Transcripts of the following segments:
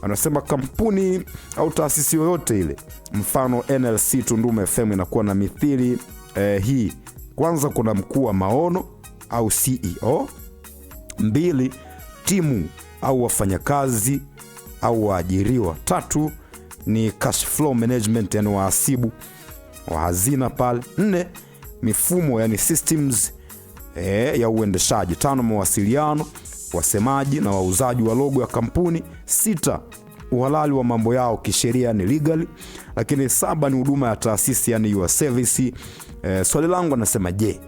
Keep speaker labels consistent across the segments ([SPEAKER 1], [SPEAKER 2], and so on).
[SPEAKER 1] Anasema kampuni au taasisi yoyote ile, mfano NLC Tunduma FM, inakuwa na mithili hii. Kwanza kuna mkuu wa maono au CEO. 2, timu au wafanyakazi au waajiriwa. 3, ni cash flow management, yani wahasibu wa hazina pale. 4, mifumo yani systems ya uendeshaji. 5, mawasiliano, wasemaji na wauzaji wa logo ya kampuni. 6, uhalali wa mambo yao kisheria ni legally. Lakini 7 ni huduma ya taasisi yani your service. Swali langu anasema je,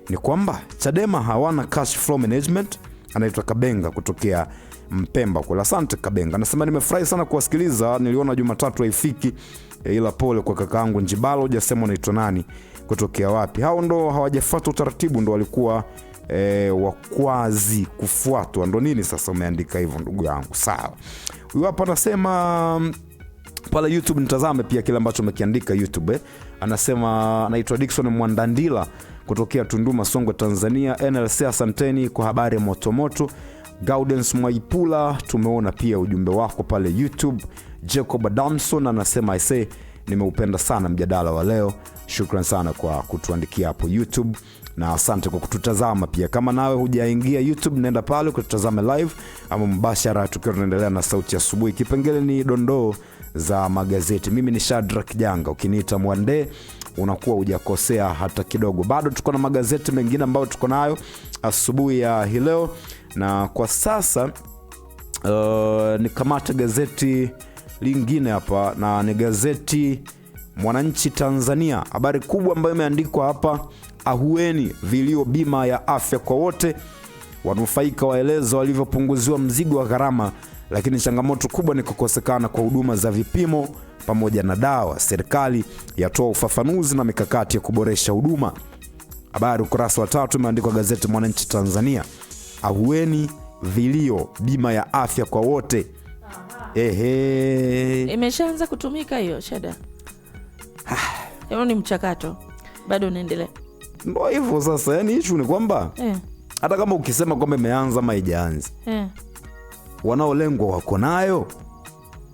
[SPEAKER 1] ni kwamba Chadema hawana cash flow management? Anaitwa Kabenga kutokea Mpemba kule. Asante Kabenga. Anasema nimefurahi sana kuwasikiliza, niliona Jumatatu haifiki, ila pole kwa kakaangu Njibalo. Hujasema unaitwa nani, kutokea wapi? Hao ndo hawajafuata utaratibu, ndo walikuwa wakwazi kufuatwa, ndo nini sasa umeandika hivyo ndugu yangu? Sawa. Huyu hapa anasema pale YouTube nitazame pia kile ambacho umekiandika YouTube. Anasema anaitwa Dickson Mwandandila kutokea Tunduma, Songwe, Tanzania. NLC asanteni kwa habari motomoto. Gaudens Mwaipula, tumeona pia ujumbe wako pale YouTube. Jacob Adamson anasema aisee, nimeupenda sana mjadala wa leo. Shukran sana kwa kutuandikia hapo YouTube, na asante kwa kututazama pia. Kama nawe hujaingia YouTube, nenda pale kututazama live ama mbashara, tukiwa tunaendelea na sauti ya asubuhi. Kipengele ni dondoo za magazeti. Mimi ni Shadrack Janga, ukiniita Mwande unakuwa hujakosea hata kidogo. Bado tuko na magazeti mengine ambayo tuko nayo asubuhi ya hii leo, na kwa sasa nikamata gazeti lingine hapa, na ni gazeti Mwananchi Tanzania. Habari kubwa ambayo imeandikwa hapa, ahueni vilio bima ya afya kwa wote, wanufaika waeleza walivyopunguziwa mzigo wa gharama, lakini changamoto kubwa ni kukosekana kwa huduma za vipimo pamoja na dawa. Serikali yatoa ufafanuzi na mikakati ya kuboresha huduma. Habari ukurasa wa 3 imeandikwa gazeti Mwananchi Tanzania, ahueni vilio bima ya afya kwa wote.
[SPEAKER 2] Imeshaanza kutumika hiyo Shada? Hiyo ni mchakato, bado unaendelea.
[SPEAKER 1] Ndio hivyo sasa, yani issue ni kwamba hata kama ukisema kwamba imeanza ama haijaanza, wanaolengwa wako nayo,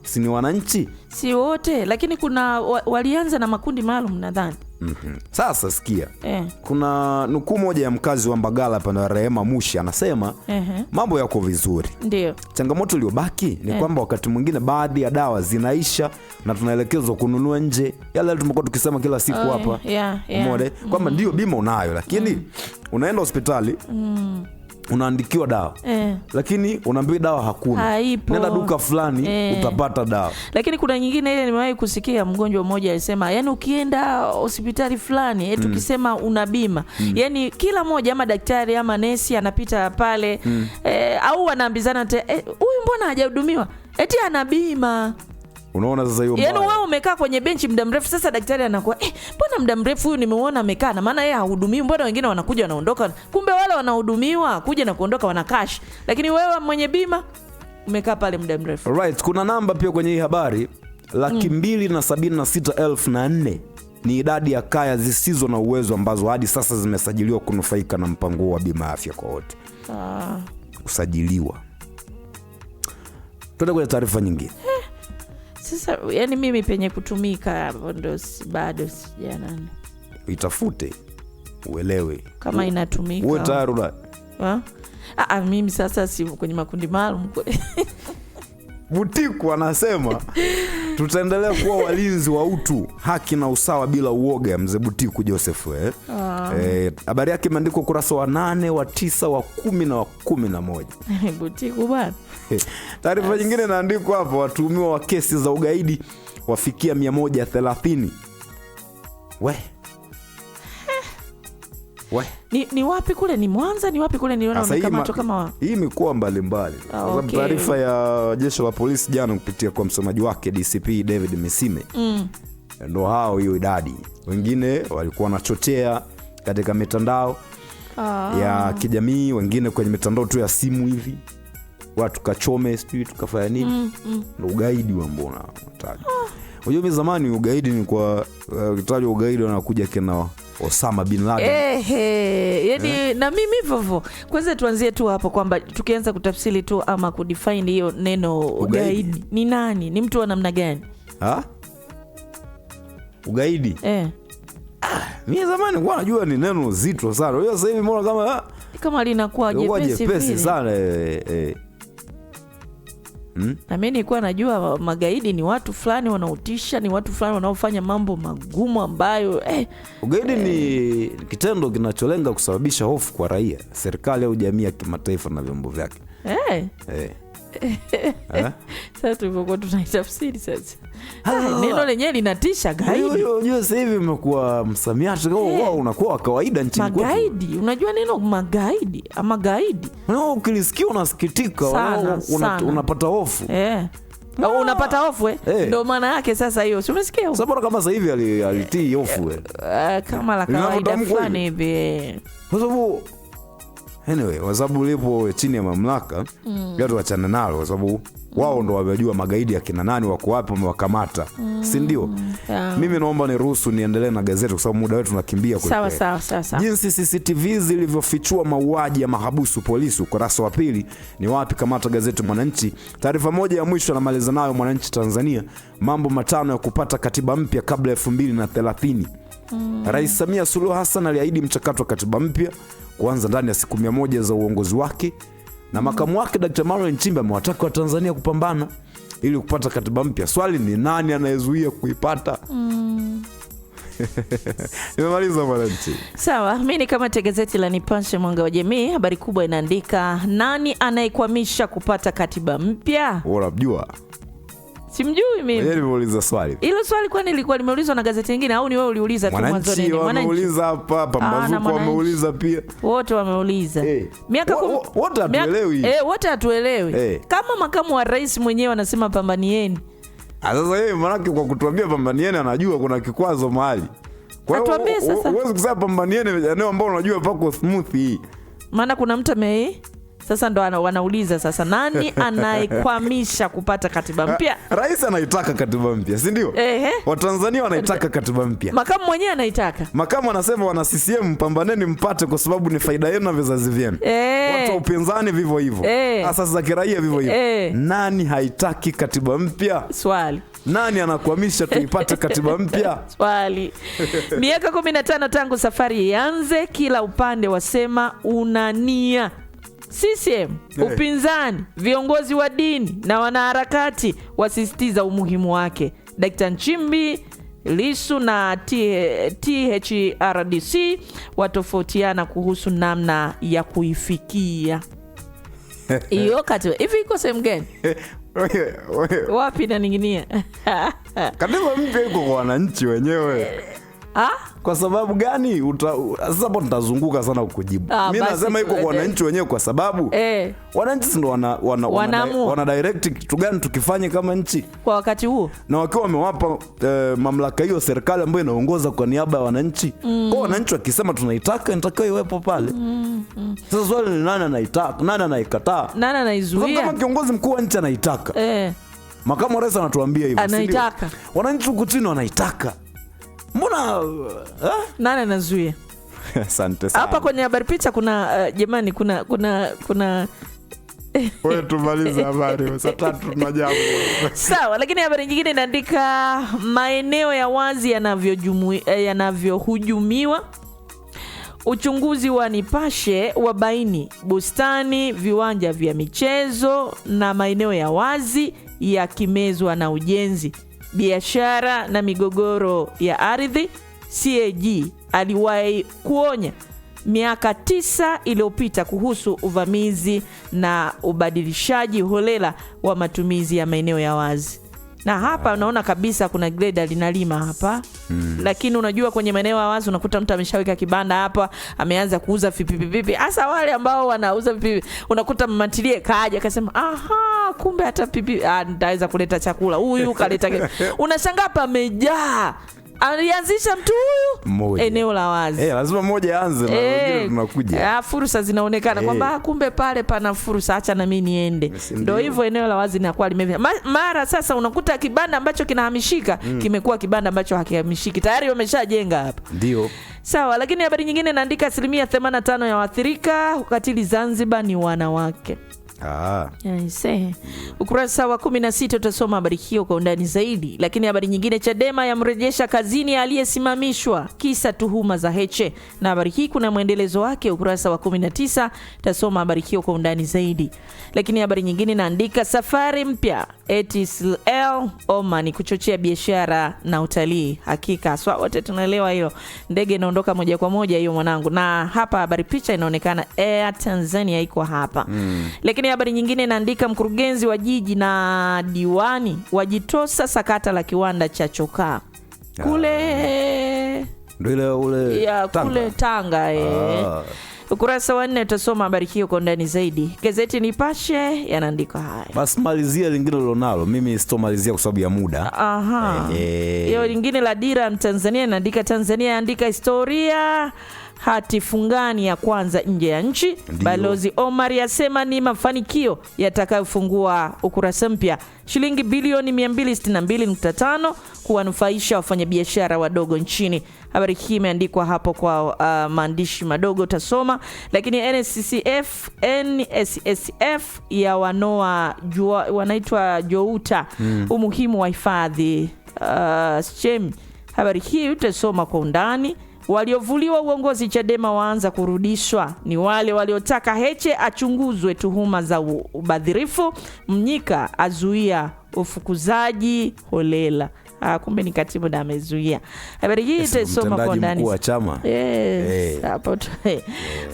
[SPEAKER 1] si ni wananchi?
[SPEAKER 2] Si wote, lakini kuna walianza na makundi maalum nadhani.
[SPEAKER 1] Sasa sikia, kuna nukuu moja ya mkazi wa Mbagala hapa na Rehema Mushi, anasema mambo yako vizuri.
[SPEAKER 2] Ndio.
[SPEAKER 1] Changamoto iliyobaki ni kwamba wakati mwingine baadhi ya dawa zinaisha na tunaelekezwa kununua nje. Yale tumekuwa tukisema kila siku hapa. Umeona kwamba ndio bima unayo, lakini unaenda hospitali unaandikiwa dawa, lakini unaambiwa dawa hakuna.
[SPEAKER 2] Haipo.
[SPEAKER 1] Nenda duka fulani utapata dawa.
[SPEAKER 2] Lakini kuna nyingine ile nimewahi kusikia mgonjwa mmoja alisema, yani ukienda hospitali fulani tukisema una bima, yani kila mmoja ama daktari ama nesi anapita pale au anaambizana huyu mbona hajahudumiwa, eti ana bima.
[SPEAKER 1] Unaona sasa hiyo
[SPEAKER 2] mbaya. Yaani wewe umekaa kwenye benchi muda mrefu, sasa daktari anakuwa mbona muda mrefu huyu nimeona amekaa, na maana yeye hahudumiwi, mbona wengine wanakuja wanaondoka, kumbe wale wanahudumiwa kuja na kuondoka wana cash, lakini wewe mwenye bima umekaa pale muda mrefu.
[SPEAKER 1] Right, kuna namba pia kwenye hii habari, 276,004 ni idadi ya kaya zisizo na uwezo ambazo hadi sasa zimesajiliwa kunufaika na mpango wa bima afya kwa wote. Kusajiliwa. Tuende kwenye taarifa nyingine.
[SPEAKER 2] Sasa yani mimi penye kutumika ndo bado sijana.
[SPEAKER 1] Itafute uelewe
[SPEAKER 2] kama inatumika.
[SPEAKER 1] Uwe tayari.
[SPEAKER 2] Mimi sasa si kwenye makundi maalum.
[SPEAKER 1] Butiku anasema tutaendelea kuwa walinzi wa utu, haki na usawa bila uoga. Mzee Butiku Joseph habari yake imeandikwa ukurasa wa 8, wa 9, wa 10 na wa 11.
[SPEAKER 2] Butiku bwana.
[SPEAKER 1] Taarifa nyingine inaandikwa hapo, watuhumiwa wa kesi za ugaidi wafikia 130.
[SPEAKER 2] Ni wapi kule? Ni Mwanza? Ni wapi kule? Niliona wamekamatwa kama
[SPEAKER 1] hii mikoa mbalimbali.
[SPEAKER 2] Okay.
[SPEAKER 1] Taarifa ya jeshi la polisi jana kupitia kwa msemaji wake DCP David Misime. Ndio hao hiyo idadi. Wengine walikuwa wanachochea katika mitandao ya kijamii, wengine kwenye mitandao tu ya simu hivi. watu kachome sijui tukafanya nini. Ndio ugaidi wa mbona unataja. Unajua mimi zamani ugaidi ni kwa kitajwa ugaidi wanakuja kina Osama bin Laden.
[SPEAKER 2] Yani na mimi hivyo. Kwanza tuanzie tu hapo kwamba tukianza kutafsiri tu ama kudefine hiyo neno ugaidi ni nani? Ni mtu wa namna gani?
[SPEAKER 1] Ugaidi? Mimi zamani nilikuwa najua ni neno zito sana. Wewe sasa hivi mbona
[SPEAKER 2] kama linakuwa jepesi
[SPEAKER 1] sana
[SPEAKER 2] Na mimi nilikuwa najua magaidi ni watu fulani wanaotisha, ni watu fulani wanaofanya mambo magumu ambayo
[SPEAKER 1] ugaidi ni kitendo kinacholenga kusababisha hofu kwa raia, serikali au jamii ya kimataifa na vyombo vyake.
[SPEAKER 2] Sasa tulivyokuwa tunaitafsiri sasa. Neno lenyewe linatisha gaidi.
[SPEAKER 1] Unajua sasa hivi umekuwa msamiati wao unakuwa kawaida nchini kwetu.
[SPEAKER 2] Magaidi, unajua neno magaidi ama gaidi.
[SPEAKER 1] Ukilisikia unasikitika, unapata hofu.
[SPEAKER 2] Unapata hofu ndio maana yake sasa hiyo. Si umesikia?
[SPEAKER 1] Sababu kama sasa hivi alitii hofu
[SPEAKER 2] kama la kawaida fulani hivi.
[SPEAKER 1] Kwa sababu anyway, kwa sababu lipo chini ya mamlaka, watu wachana nalo kwa sababu wao ndo wamejua magaidi ya kina nani wako wapi wamewakamata. Si ndio? Mimi naomba niruhusu niendelee na gazeti kwa sababu muda wetu unakimbia kwa kweli.
[SPEAKER 2] Sawa.
[SPEAKER 1] Jinsi CCTV zilivyofichua mauaji ya mahabusu polisi, ukurasa wa pili ni wapi? Kamata gazeti Mwananchi. Taarifa moja ya mwisho anamaliza nayo Mwananchi Tanzania, mambo 5 ya kupata katiba mpya kabla 2030. Rais Samia Suluhu Hassan aliahidi mchakato wa katiba mpya kuanza ndani ya siku 100 za uongozi wake, na makamu wake Dr. Emmanuel Nchimbi amewataka wa Tanzania kupambana ili kupata katiba mpya. Swali ni nani anayezuia kuipata? Nimemaliza Mwananchi.
[SPEAKER 2] Sawa, mimi ni kama gazeti la Nipashe Mwanga wa Jamii, habari kubwa inaandika nani anayekwamisha kupata katiba mpya?
[SPEAKER 1] Unajua?
[SPEAKER 2] Simjui mimi.
[SPEAKER 1] Wewe nimeuliza swali.
[SPEAKER 2] Hilo swali kwani lilikuwa limeulizwa na gazeti lingine au ni wewe uliuliza tu mwanzo nini?
[SPEAKER 1] Mwananchi wameuliza hapa, Pambazuko wameuliza pia.
[SPEAKER 2] Wote wameuliza.
[SPEAKER 1] Wote hatuelewi.
[SPEAKER 2] Wote hatuelewi. Kama makamu wa rais mwenyewe anasema pambanieni.
[SPEAKER 1] Sasa yeye manake kwa kutuambia pambanieni anajua kuna kikwazo mahali. Kwa hiyo huwezi kusema pambanieni eneo ambalo unajua pako smooth hii. Maana
[SPEAKER 2] kuna mtu sasa ndo wanauliza sasa nani anayekwamisha kupata katiba mpya?
[SPEAKER 1] Rais anaitaka katiba mpya, si ndio? Watanzania wanaitaka katiba mpya.
[SPEAKER 2] Makamu mwenyewe anaitaka.
[SPEAKER 1] Makamu anasema wana CCM mpambaneni mpate kwa sababu ni faida yenu na vizazi vyenu. Watu wa upinzani vivyo hivyo. Asasi za kiraia vivyo hivyo. Nani haitaki katiba mpya?
[SPEAKER 2] Swali.
[SPEAKER 1] Nani anakwamisha tuipate katiba mpya?
[SPEAKER 2] Swali. Miaka 15 tangu safari ianze, kila upande wasema unania. CCM, upinzani, viongozi wa dini na wanaharakati wasisitiza umuhimu wake. Dr. Nchimbi, Lissu na THRDC watofautiana kuhusu namna ya kuifikia hiyo katiba. Hivi iko sehemu gani? Wapi na ninginia?
[SPEAKER 1] Katiba mpya iko kwa wananchi wenyewe. Kwa sababu gani? Sasa hapo nitazunguka sana kukujibu. Mimi nasema iko kwa wananchi wenyewe kwa sababu wananchi ndio wana direct kitu gani tukifanye kama nchi
[SPEAKER 2] kwa wakati huo, na
[SPEAKER 1] wakiwa wamewapa mamlaka hiyo serikali ambayo inaongoza kwa niaba ya wananchi. Kwa wananchi wakisema tunaitaka, inatakiwa iwepo pale. Sasa swali ni nani anaitaka, nani anaikataa,
[SPEAKER 2] nani anaizuia?
[SPEAKER 1] Kama kiongozi mkuu wa nchi anaitaka, makamu wa rais anatuambia hivyo,
[SPEAKER 2] anaitaka,
[SPEAKER 1] wananchi huko chini wanaitaka. Mbona
[SPEAKER 2] nani anazuia?
[SPEAKER 1] Asante sana.
[SPEAKER 2] Hapa kwenye habari picha kuna jamani kuna
[SPEAKER 1] wewe tumaliza habari saa 3 tunajambo.
[SPEAKER 2] Sawa, lakini habari nyingine inaandika maeneo ya wazi yanavyohujumiwa. Uchunguzi wa Nipashe wabaini bustani, viwanja vya michezo na maeneo ya wazi yakimezwa na ujenzi, biashara na migogoro ya ardhi. CAG aliwahi kuonya miaka 9 iliyopita kuhusu uvamizi na ubadilishaji holela wa matumizi ya maeneo ya wazi. Na hapa unaona kabisa kuna greda linalima hapa. Lakini unajua kwenye maeneo ya wazi unakuta mtu ameshaweka kibanda hapa, ameanza kuuza vipipi. Hasa wale ambao wanauza vipipi, unakuta mmatilie kaja akasema kumbe hata pipi nitaweza kuleta chakula. Huyu kaleta. Unashangaa pamejaa alianzisha mtu huyu eneo la wazi.
[SPEAKER 1] Lazima mmoja aanze na wengine tunakuja.
[SPEAKER 2] Fursa zinaonekana kwamba kumbe pale pana fursa, acha na mimi niende. Ndio hivyo, eneo la wazi linakuwa mara sasa unakuta kibanda ambacho kinahamishika kimekuwa kibanda ambacho hakihamishiki. Tayari wameshajenga hapa.
[SPEAKER 1] Ndio.
[SPEAKER 2] Sawa, lakini habari nyingine inaandika 85% ya waathirika ukatili Zanzibar ni wanawake. Ukurasa wa 16 utasoma habari hiyo kwa undani zaidi. Lakini habari nyingine, Chadema yamrejesha kazini aliyesimamishwa kisa tuhuma za Heche, na habari hii kuna mwendelezo wake. Ukurasa wa 19 utasoma habari hiyo kwa undani zaidi. Lakini habari nyingine inaandika safari mpya ATCL Oman kuchochea biashara na utalii. Hakika swa wote tunaelewa hilo, ndege inaondoka moja kwa moja hiyo mwanangu. Na hapa habari picha inaonekana Air Tanzania iko hapa. Lakini habari nyingine inaandika mkurugenzi wa jiji na diwani wajitosa sakata la kiwanda cha chokaa kule
[SPEAKER 1] ndio ule
[SPEAKER 2] kule Tanga. Ukurasa wa 4 utasoma habari hiyo kwa ndani zaidi. Gazeti Nipashe yanaandika haya.
[SPEAKER 1] Basi malizia lingine lonalo, mimi sitomalizia kwa sababu ya muda.
[SPEAKER 2] Hiyo lingine la Dira Mtanzania inaandika Tanzania yaandika historia hati fungani ya kwanza nje ya nchi. Balozi Omar yasema ni mafanikio yatakayofungua ukurasa mpya. Shilingi bilioni 262.5 kuwanufaisha wafanyabiashara wadogo nchini. Habari hii imeandikwa hapo kwa maandishi madogo utasoma. Lakini NSSF ya wanaitwa Jouta umuhimu wa hifadhi SHEM. Habari hii utasoma kwa undani. Waliovuliwa uongozi Chadema waanza kurudishwa ni wale waliotaka Heche achunguzwe tuhuma za ubadhirifu. Mnyika azuia ufukuzaji holela. Kumbe ni katibu na amezuia. Habari hii itasoma kwa ndani. Hapo.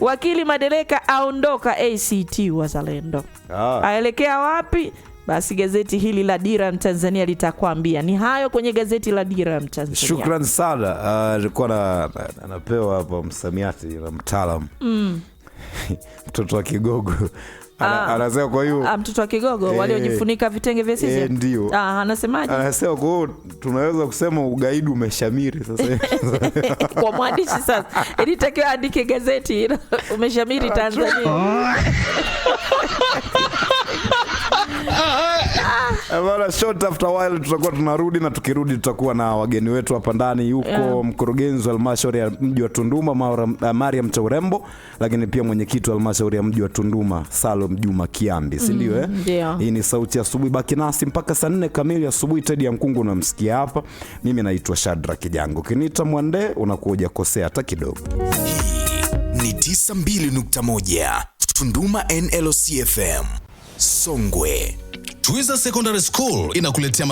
[SPEAKER 2] Wakili Madeleka aondoka ACT Wazalendo. Aelekea wapi? Basi gazeti hili la Dira Mtanzania litakwambia. Ni hayo kwenye gazeti la Dira Mtanzania.
[SPEAKER 1] Shukrani sana. Nilikuwa anapewa hapa msamiati na mtaalamu. Mtoto wa Kigogo. Anasema kwa hiyo
[SPEAKER 2] mtoto wa Kigogo waliojifunika vitenge vya sisi.
[SPEAKER 1] Ndio.
[SPEAKER 2] Anasemaje?
[SPEAKER 1] Anasema kwa hiyo tunaweza kusema ugaidi umeshamiri sasa.
[SPEAKER 2] Kwa mwandishi sasa ilitakiwa andike gazeti umeshamiri Tanzania.
[SPEAKER 1] Bwana, short after while tutakuwa tunarudi, na tukirudi tutakuwa na wageni wetu hapa ndani. Yuko mkurugenzi wa halmashauri ya mji wa Tunduma Mariam Chaurembo, lakini pia mwenyekiti wa halmashauri ya mji wa Tunduma Salum Juma Kiambi, si ndio? Hii ni Sauti ya Asubuhi, baki nasi mpaka saa 4 kamili asubuhi. Teddy Mkungu unamsikia hapa. Mimi naitwa Shadrack Kijango. Kinita Mwande unakuja kosea hata kidogo.
[SPEAKER 3] Ni 92.1 Tunduma NLC FM Songwe. Twiza Secondary School inakuletea